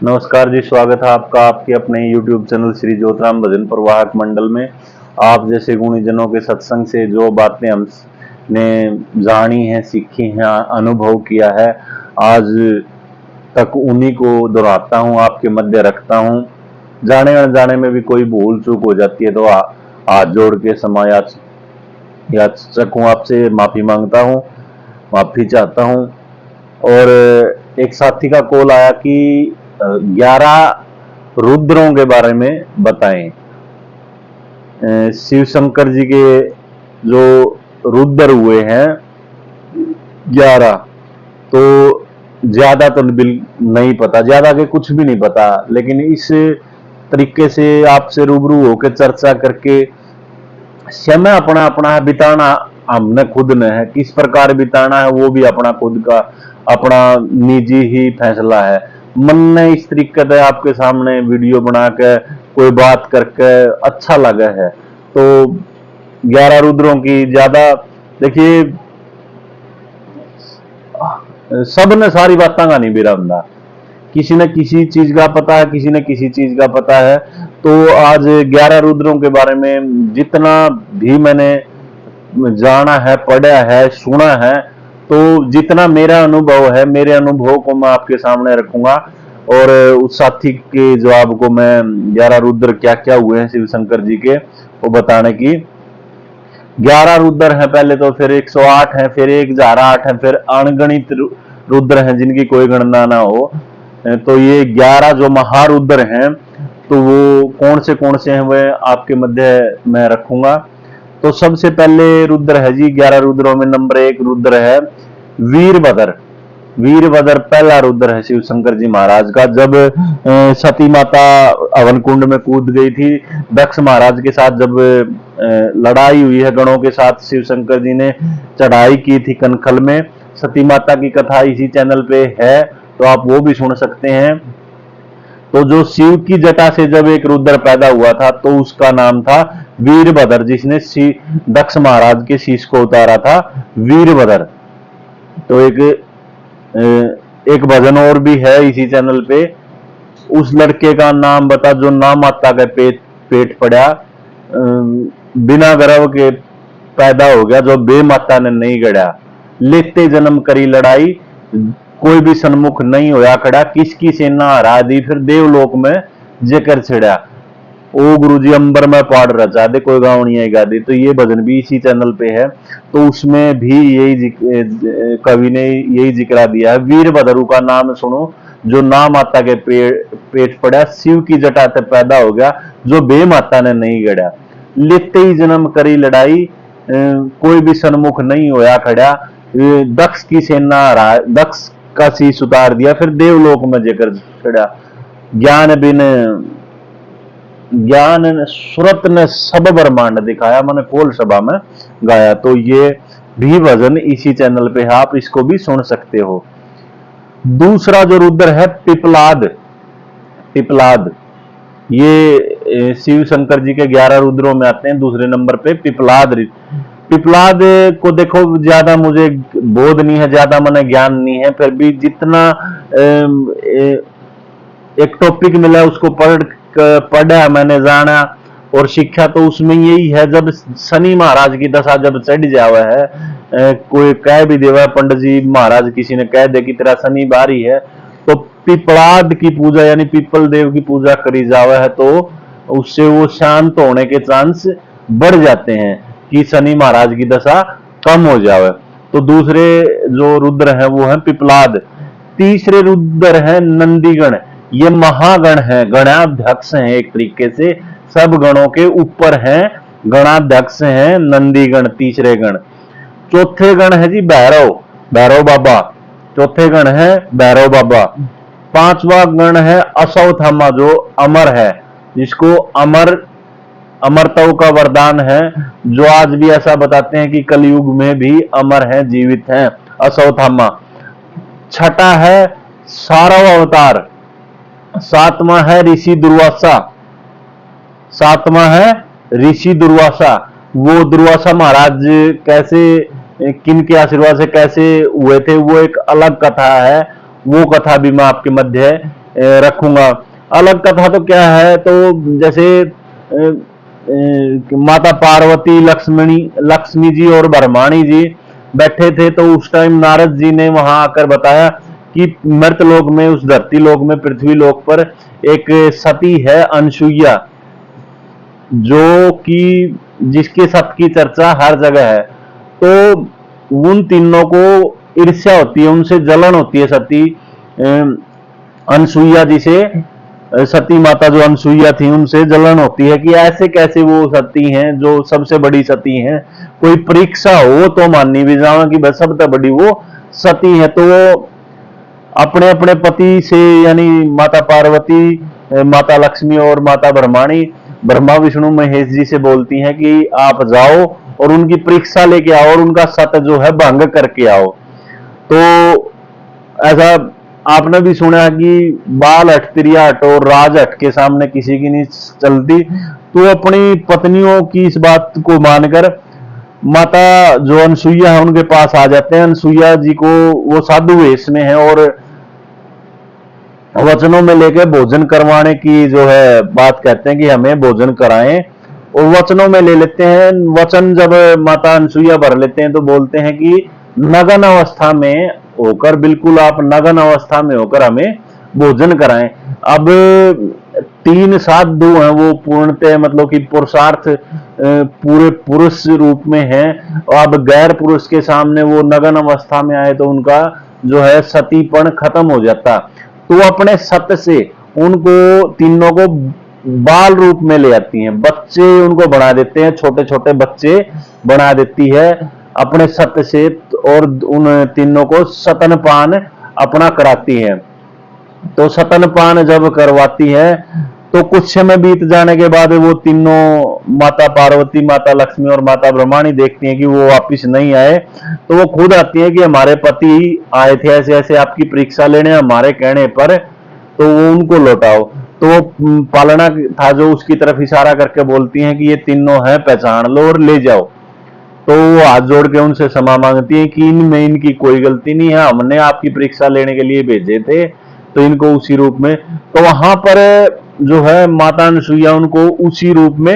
नमस्कार जी, स्वागत है आपका आपके अपने YouTube चैनल श्री ज्योतिराम भजन प्रवाहक मंडल में। आप जैसे गुणीजनों के सत्संग से जो बातें हमने जानी हैं, सीखी हैं, अनुभव किया है, आज तक उन्हीं को दोहराता हूँ, आपके मध्य रखता हूँ। जाने अनजाने में भी कोई भूल चूक हो जाती है तो हाथ जोड़ के क्षमा याचक हूँ, आपसे माफी मांगता हूँ, माफी चाहता हूँ। और एक साथी का कॉल आया कि 11 रुद्रों के बारे में बताएं। शिव शंकर जी के जो रुद्र हुए हैं 11, तो ज्यादा तो नहीं पता, ज्यादा के कुछ भी नहीं पता, लेकिन इस तरीके से आपसे रूबरू होकर चर्चा करके समय अपना अपना बिताना हमने खुद ने है, किस प्रकार बिताना है वो भी अपना खुद का अपना निजी ही फैसला है। मन ने इस तरीके से आपके सामने वीडियो बना के कोई बात करके अच्छा लगा है तो 11 रुद्रों की ज्यादा देखिए, सब ने सारी बातें का नहीं बिरामदा, किसी न किसी चीज का पता है, किसी न किसी चीज का पता है। तो आज 11 रुद्रों के बारे में जितना भी मैंने जाना है, पढ़ा है, सुना है, तो जितना मेरा अनुभव है, मेरे अनुभव को मैं आपके सामने रखूंगा। और उस साथी के जवाब को मैं 11 रुद्र क्या क्या हुए हैं शिव शंकर जी के वो बताने की। 11 रुद्र हैं पहले तो, फिर 108 है, फिर 1008 है, फिर अनगणित रुद्र हैं जिनकी कोई गणना ना हो। तो ये 11 जो महारुद्र हैं तो वो कौन से हैं वह आपके मध्य में रखूंगा। तो सबसे पहले रुद्र है जी 11 रुद्रों में नंबर 1 रुद्र है वीरभद्र। वीरभद्र पहला रुद्र है शिव शंकर जी महाराज का। जब सती माता हवन कुंड में कूद गई थी दक्ष महाराज के साथ, जब लड़ाई हुई है गणों के साथ, शिव शंकर जी ने चढ़ाई की थी कनखल में, सती माता की कथा इसी चैनल पे है तो आप वो भी सुन सकते हैं। तो जो शिव की जटा से जब एक रुद्र पैदा हुआ था तो उसका नाम था वीरभद्र, जिसने दक्ष महाराज के शीश को उतारा था वीरभद्र। तो एक भजन और भी है इसी चैनल पे, उस लड़के का नाम बता जो ना माता के पेट पड़ा, बिना गर्भ के पैदा हो गया, जो बे माता ने नहीं गड़ा, लेते जन्म करी लड़ाई, कोई भी सन्मुख नहीं होया खड़ा, किसकी सेना हरा दी फिर देवलोक में जेकर छिड़ा, ओ गुरुजी अंबर में पाड़ रचा दे कोई गाँव नहीं गा दी। तो ये भजन भी इसी चैनल पे है, तो उसमें भी यही कवि ने यही जिक्रा दिया है। वीरभद्र का नाम सुनो जो ना माता के पेट पड़ा, शिव की जटा से पैदा हो गया, जो बे माता ने नहीं गड़ा, लेते ही जन्म करी लड़ाई, कोई भी सन्मुख नहीं होया खड़ा, दक्ष की सेना दक्ष का शीश उतार दिया फिर देवलोक में जेकर चढ़ा, ज्ञान सुरत ने सब ब्रह्मांड दिखाया, मैंने कोल सभा में गाया। तो ये भी भजन इसी चैनल पे है, आप इसको भी सुन सकते हो। दूसरा जो रुद्र है पिपलाद। पिपलाद ये शिव शंकर जी के 11 रुद्रों में आते हैं, दूसरे नंबर पे पिपलाद। पिपलाद को देखो, ज्यादा मुझे बोध नहीं है, ज्यादा मैंने ज्ञान नहीं है, फिर भी जितना एक टॉपिक मिला उसको पढ़ा मैंने, जाना और सीखा, तो उसमें यही है जब शनि महाराज की दशा जब चढ़ जावा है, कोई कह भी देवा पंडित जी महाराज किसी ने कह दे कि तेरा शनि बारी है, तो पिपलाद की पूजा यानी पीपल देव की पूजा करी जावा है, तो उससे वो शांत होने के चांस बढ़ जाते हैं कि शनि महाराज की दशा कम हो जावे। तो दूसरे जो रुद्र है वो है पिपलाद। तीसरे रुद्र है नंदीगण। ये महागण है, गणाध्यक्ष हैं, एक तरीके से सब गणों के ऊपर हैं, गणाध्यक्ष हैं नंदीगण तीसरे गण। चौथे गण है जी भैरव, भैरव बाबा, चौथे गण है भैरव बाबा। पांचवा गण है अश्वत्थामा जो अमर है, जिसको अमरत्व का वरदान है, जो आज भी ऐसा बताते हैं कि कलयुग में भी अमर है, जीवित है, अश्वत्थामा। छठा है सारव अवतार। सातवां है ऋषि दुर्वासा। सातवां है ऋषि दुर्वासा। वो दुर्वासा महाराज कैसे, किन के आशीर्वाद से कैसे हुए थे वो एक अलग कथा है, वो कथा भी मैं आपके मध्य रखूंगा। अलग कथा तो क्या है, तो जैसे माता पार्वती, लक्ष्मी जी और ब्रह्माणी जी बैठे थे, तो उस टाइम नारद जी ने वहां आकर बताया कि मृत लोक में, उस धरती लोक में, पृथ्वी लोक पर एक सती है अनसुईया, जो कि जिसके सत की चर्चा हर जगह है। तो उन तीनों को ईर्ष्या होती है, उनसे जलन होती है सती अनसुईया जी से, सती माता जो अनसुईया थी उनसे जलन होती है कि ऐसे कैसे वो सती हैं जो सबसे बड़ी सती हैं, कोई परीक्षा हो तो माननी भी जाओ कि बस सबसे बड़ी वो सती है। तो वो अपने अपने पति से, यानी माता पार्वती, माता लक्ष्मी और माता ब्रह्माणी, ब्रह्मा विष्णु महेश जी से बोलती हैं कि आप जाओ और उनकी परीक्षा लेके आओ और उनका सत जो है भंग करके आओ। तो ऐसा आपने भी सुना कि बाल हट त्रिया हट और राज हट के सामने किसी की नहीं चलती। तो अपनी पत्नियों की इस बात को मानकर माता जो अनसुईया है उनके पास आ जाते हैं। अनसुईया जी को वो साधु वेश में है और वचनों में लेके भोजन करवाने की जो है बात कहते हैं कि हमें भोजन कराएं, और वचनों में ले लेते हैं। वचन जब माता अनसुईया भर लेते हैं तो बोलते हैं कि नगन अवस्था में होकर, बिल्कुल आप नगन अवस्था में होकर हमें भोजन कराएं। अब 3 साधु हैं, वो पूर्णतः मतलब कि पुरुषार्थ पूरे पुरुष रूप में हैं। अब गैर पुरुष के सामने वो नगन अवस्था में आए तो उनका जो है सतीपन खत्म हो जाता। तो अपने सत से उनको तीनों को बाल रूप में ले आती हैं, बच्चे उनको बना देते हैं, छोटे छोटे बच्चे बना देती है अपने सत से, और उन तीनों को सतनपान अपना कराती है। तो सतनपान जब करवाती है तो कुछ समय बीत जाने के बाद वो तीनों, माता पार्वती, माता लक्ष्मी और माता ब्रह्माणी, देखती हैं कि वो वापिस नहीं आए। तो वो खुद आती है कि हमारे पति आए थे ऐसे ऐसे आपकी परीक्षा लेने हमारे कहने पर, तो वो उनको लौटाओ। तो वो पालना था जो उसकी तरफ इशारा करके बोलती हैं कि ये तीनों हैं, पहचान लो और ले जाओ। तो वो हाथ जोड़ के उनसे क्षमा मांगती है कि इनमें इनकी कोई गलती नहीं है, हमने आपकी परीक्षा लेने के लिए भेजे थे, तो इनको उसी रूप में। तो वहां पर जो है माता अनसुईया उनको उसी रूप में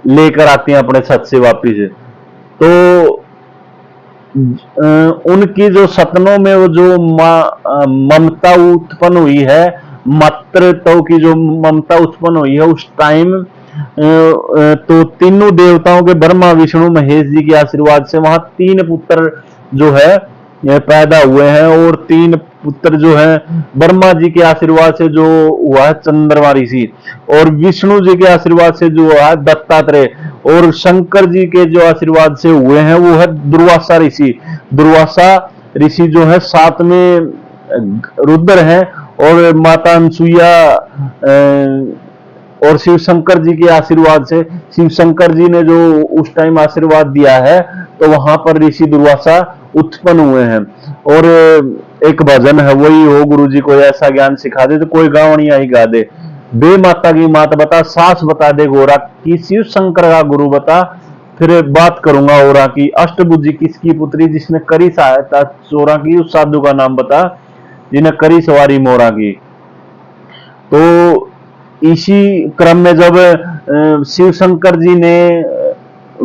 लेकर आती हैं अपने सत से वापिस। तो उनकी जो सपनों में वो जो ममता उत्पन्न हुई है, मातृत्व की जो ममता उत्पन्न हुई है उस टाइम, तो तीनों देवताओं के, ब्रह्मा विष्णु महेश जी के आशीर्वाद से वहां 3 पुत्र जो है पैदा हुए हैं। और 3 पुत्र जो है ब्रह्मा जी के आशीर्वाद से जो हुआ है चंद्रमा ऋषि, और विष्णु जी के आशीर्वाद से जो हुआ है दत्तात्रेय, और शंकर जी के जो आशीर्वाद से हुए हैं वो है दुर्वासा ऋषि। दुर्वासा ऋषि जो है 7वें रुद्र हैं। और माता अनसुईया और शिव शंकर जी के आशीर्वाद से, शिव शंकर जी ने जो उस टाइम आशीर्वाद दिया है, तो वहां पर ऋषि दुर्वासा उत्पन्न हुए हैं। और एक भजन है, वही हो गुरु जी को ऐसा ज्ञान सिखा दे तो कोई गावणिया ही गा दे। बे माता की मात बता, सास बता दे गोरा की, शिव शंकर का गुरु बता, फिर बात करूंगा ओरा की। अष्टभुजी किसकी पुत्री, जिसने करी सहायता चोरा की, उस साधु का नाम बता, जिन्हें करी सवारी मोरा की। तो इसी क्रम में जब शिव शंकर जी ने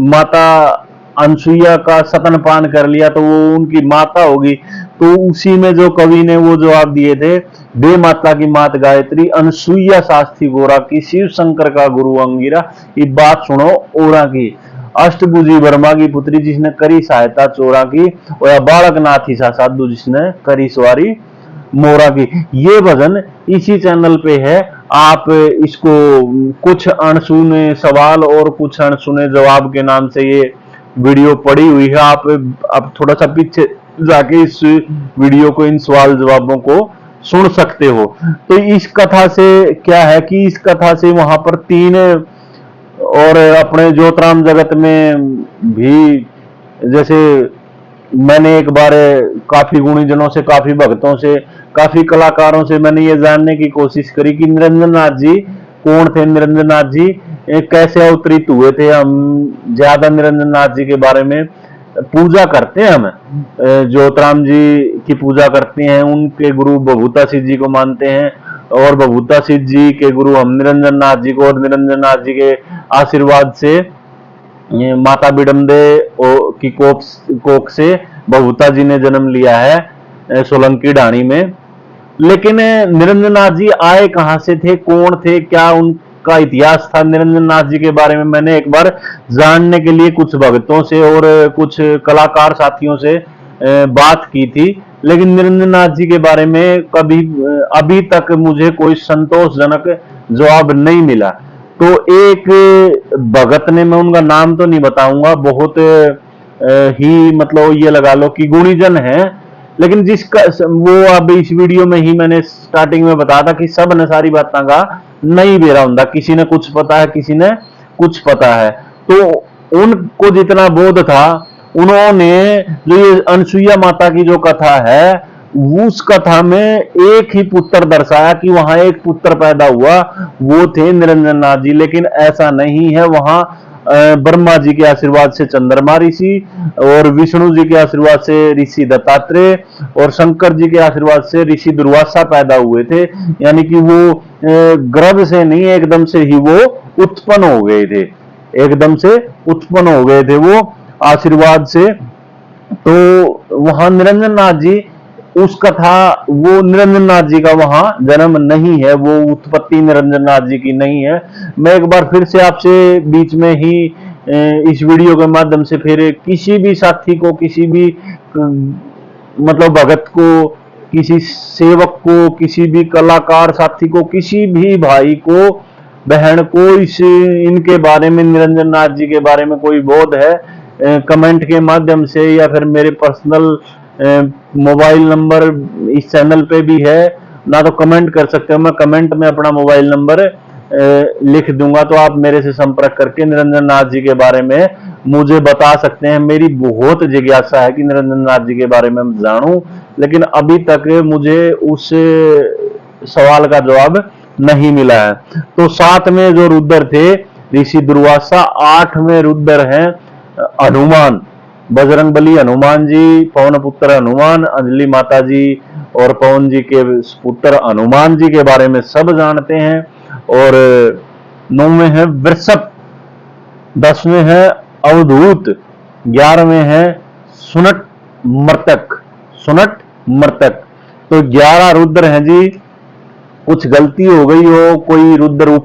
माता अनसुईया का सतनपान कर लिया तो वो उनकी माता होगी। तो उसी में जो कवि ने वो जवाब दिए थे, बे माता की मात गायत्री, अनसुईया शास्त्री गोरा की, शिव शंकर का गुरु अंगिरा, ये बात सुनो ओरा की। अष्टभुजी वर्मा की पुत्री, जिसने करी सहायता चोरा की, और बालक नाथ ही सा साधु, जिसने करी सवारी मोरा की। ये भजन इसी चैनल पे है, आप इसको कुछ अनसुने सवाल और कुछ अनसुने जवाब के नाम से ये वीडियो पड़ी हुई है। आप थोड़ा सा पीछे जाके इस वीडियो को, इन सवाल जवाबों को सुन सकते हो। तो इस कथा से क्या है कि इस कथा से वहां पर 3, और अपने ज्योतिराम जगत में भी, जैसे मैंने एक बार काफी गुणीजनों से, काफी भक्तों से, काफी कलाकारों से मैंने ये जानने की कोशिश करी कि निरंजन नाथ जी कौन थे, निरंजन नाथ जी कैसे अवतरित हुए थे। हम ज्यादा निरंजन नाथ जी के बारे में पूजा करते हैं, हम ज्योतिराम जी की पूजा करते हैं, उनके गुरु बभूता सिंह जी को मानते हैं, और बभूता सिद्ध जी के गुरु हम निरंजन नाथ जी को, और निरंजन नाथ जी के आशीर्वाद से माता बिडम्बे की कोख से बभूता जी ने जन्म लिया है सोलंकी ढाणी में। लेकिन निरंजन नाथ जी आए कहां से थे, कौन थे, क्या उनका इतिहास था, निरंजन नाथ जी के बारे में मैंने एक बार जानने के लिए कुछ भक्तों से और कुछ कलाकार साथियों से बात की थी, लेकिन निरंजन नाथ जी के बारे में कभी अभी तक मुझे कोई संतोषजनक जवाब नहीं मिला। तो एक भगत ने, मैं उनका नाम तो नहीं बताऊंगा, बहुत ही मतलब ये लगा लो कि गुणीजन है, लेकिन जिसका वो अब इस वीडियो में ही मैंने स्टार्टिंग में बताया था कि सब ने सारी बातें का नहीं बेरा होता, किसी ने कुछ पता है, किसी ने कुछ पता है। तो उनको जितना बोध था, उन्होंने जो ये अनसुईया माता की जो कथा है, उस कथा में एक ही पुत्र दर्शाया कि वहां एक पुत्र पैदा हुआ, वो थे निरंजन नाथ जी। लेकिन ऐसा नहीं है, वहां ब्रह्मा जी के आशीर्वाद से चंद्रमा ऋषि, और विष्णु जी के आशीर्वाद से ऋषि दत्तात्रेय, और शंकर जी के आशीर्वाद से ऋषि दुर्वासा पैदा हुए थे। यानी कि वो गर्भ से नहीं, एकदम से ही वो उत्पन्न हो गए थे, एकदम से उत्पन्न हो गए थे वो आशीर्वाद से। तो वहां निरंजन नाथ जी, उस कथा, वो निरंजन नाथ जी का वहां जन्म नहीं है, वो उत्पत्ति निरंजन नाथ जी की नहीं है। मैं एक बार फिर से आपसे बीच में ही इस वीडियो के माध्यम से फिर किसी भी साथी को, किसी भी मतलब भगत को, किसी सेवक को, किसी भी कलाकार साथी को, किसी भी भाई को, बहन को इनके बारे में, निरंजन नाथ जी के बारे में कोई बोध है, कमेंट के माध्यम से या फिर मेरे पर्सनल मोबाइल नंबर इस चैनल पे भी है ना, तो कमेंट कर सकते हो। मैं कमेंट में अपना मोबाइल नंबर लिख दूंगा, तो आप मेरे से संपर्क करके निरंजन नाथ जी के बारे में मुझे बता सकते हैं। मेरी बहुत जिज्ञासा है कि निरंजन नाथ जी के बारे में जानूं, लेकिन अभी तक मुझे उस सवाल का जवाब नहीं मिला है। तो 7 में जो रुद्र थे ऋषि दुर्वासा, 8वें रुद्र हैं हनुमान, बजरंग बली हनुमान जी, पवन पुत्र हनुमान, अंजलि माता जी और पवन जी के पुत्र हनुमान जी के बारे में सब जानते हैं। और 9वें है वृषभ, 10वें है अवधूत, 11वें है सुनट मर्तक, सुनट मर्तक। तो 11 रुद्र हैं जी। कुछ गलती हो गई हो, कोई रुद्र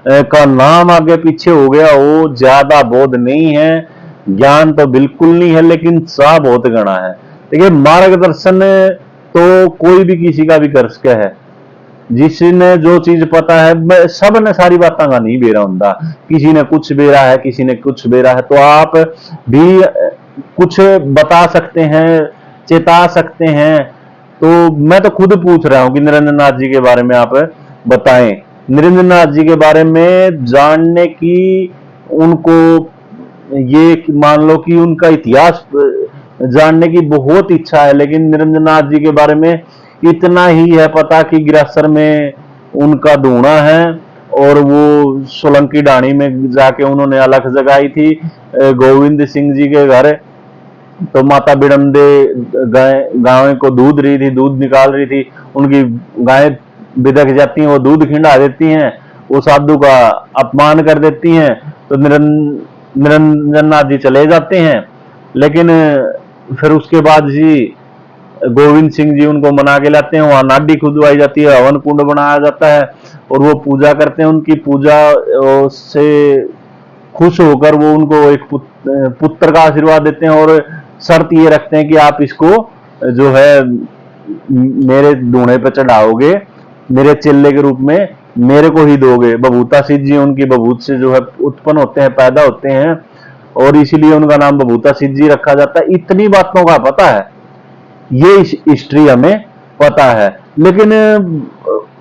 का नाम आगे पीछे हो गया हो, ज्यादा बोध नहीं है, ज्ञान तो बिल्कुल नहीं है, लेकिन सा बहुत गणा है। देखिए, मार्गदर्शन तो कोई भी किसी का भी कर सके है, जिसने जो चीज पता है, सब ने सारी बातें का नहीं बेरा होता, किसी ने कुछ बेरा है, किसी ने कुछ बेरा है। तो आप भी कुछ बता सकते हैं, चेता सकते हैं। तो मैं तो खुद पूछ रहा हूं कि निरंजन नाथ जी के बारे में आप बताएं। निरंजन नाथ जी के बारे में जानने की, उनको ये मान लो कि उनका इतिहास जानने की बहुत इच्छा है, लेकिन निरंजन नाथ जी के बारे में इतना ही है पता कि गिरासर में उनका धूणा है, और वो सोलंकी ढाणी में जाके उन्होंने अलख जगाई थी गोविंद सिंह जी के घर। तो माता बिडम्बे गाय को दूध रही थी, दूध निकाल रही थी, उनकी गाय बिदक जाती हैं, वो दूध खिंडा देती हैं, वो साधु का अपमान कर देती हैं। तो निरंजन नाथ जी चले जाते हैं, लेकिन फिर उसके बाद जी गोविंद सिंह जी उनको मना के लाते हैं, वहां नाडी खुदवाई जाती है, हवन कुंड बनाया जाता है, और वो पूजा करते हैं। उनकी पूजा से खुश होकर वो उनको एक पुत्र का आशीर्वाद देते हैं, और शर्त ये रखते हैं कि आप इसको जो है मेरे दूल्हे पे चढ़ाओगे, मेरे चेले के रूप में मेरे को ही दोगे। बभूता सिद्ध जी उनकी बभूत से जो है उत्पन्न होते हैं, पैदा होते हैं, और इसीलिए उनका नाम बभूता सिद्ध जी रखा जाता है। इतनी बातों का पता है, ये हिस्ट्री हमें पता है, लेकिन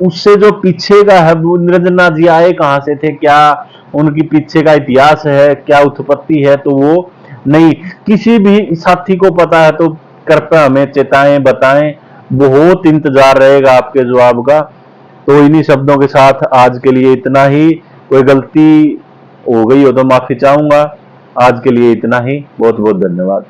उससे जो पीछे का है, निरंजन नाथ जी आए कहां से थे, क्या उनकी पीछे का इतिहास है, क्या उत्पत्ति है, तो वो नहीं। किसी भी साथी को पता है तो कृपया हमें चेताएं, बताएं, बहुत इंतजार रहेगा आपके जवाब का। तो इन्हीं शब्दों के साथ आज के लिए इतना ही। कोई गलती हो गई हो तो माफी चाहूंगा। आज के लिए इतना ही। बहुत बहुत धन्यवाद।